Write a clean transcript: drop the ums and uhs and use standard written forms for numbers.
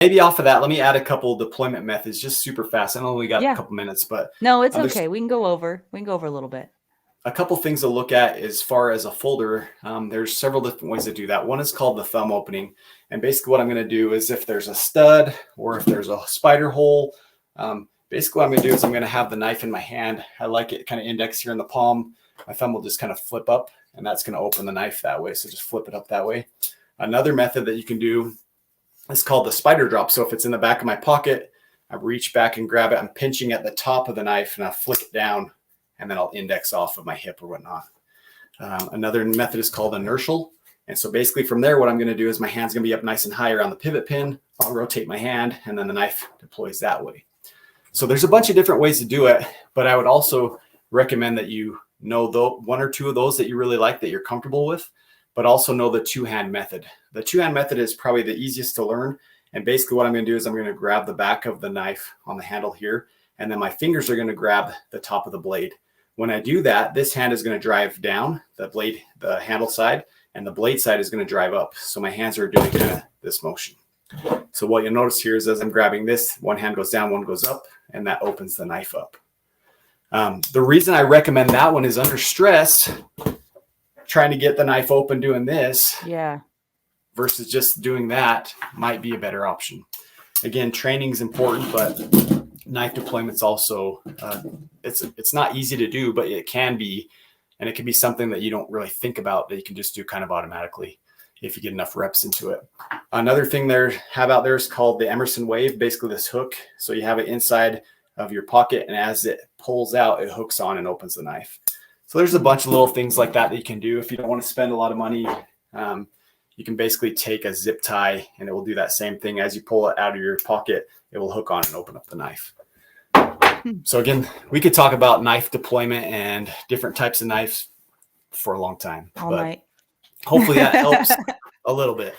maybe off of that, let me add a couple deployment methods, just super fast. I know we got Yeah. a couple minutes, but no, it's okay. We can go over a little bit. A couple things to look at as far as a folder. There's several different ways to do that. One is called the thumb opening. And basically what I'm going to do is if there's a stud or if there's a spider hole, basically what I'm going to do is I'm going to have the knife in my hand. I like it kind of index here in the palm. My thumb will just kind of flip up, and that's going to open the knife that way. So just flip it up that way. Another method that you can do is called the spider drop. So if it's in the back of my pocket, I reach back and grab it. I'm pinching at the top of the knife and I flick it down, and then I'll index off of my hip or whatnot. Another method is called inertial. And so basically from there, what I'm going to do is my hand's going to be up nice and high around the pivot pin. I'll rotate my hand, and then the knife deploys that way. So there's a bunch of different ways to do it, but I would also recommend that you know one or two of those that you really like, that you're comfortable with, but also know the two-hand method. The two-hand method is probably the easiest to learn. And basically what I'm going to do is I'm going to grab the back of the knife on the handle here, and then my fingers are going to grab the top of the blade. When I do that, this hand is going to drive down the blade, the handle side, and the blade side is going to drive up. So my hands are doing kind of this motion. So what you'll notice here is as I'm grabbing this, one hand goes down, one goes up, and that opens the knife up. The reason I recommend that one is under stress, trying to get the knife open doing this versus just doing that might be a better option. Again, training is important, but knife deployment's also, it's not easy to do, but it can be, and it can be something that you don't really think about, that you can just do kind of automatically if you get enough reps into it. Another thing have out there is called the Emerson wave, basically this hook. So you have it inside of your pocket, and as it pulls out, it hooks on and opens the knife. So there's a bunch of little things like that you can do. If you don't want to spend a lot of money, you can basically take a zip tie, and it will do that same thing. As you pull it out of your pocket, it will hook on and open up the knife. So again, we could talk about knife deployment and different types of knives for a long time. All night. Hopefully that helps a little bit.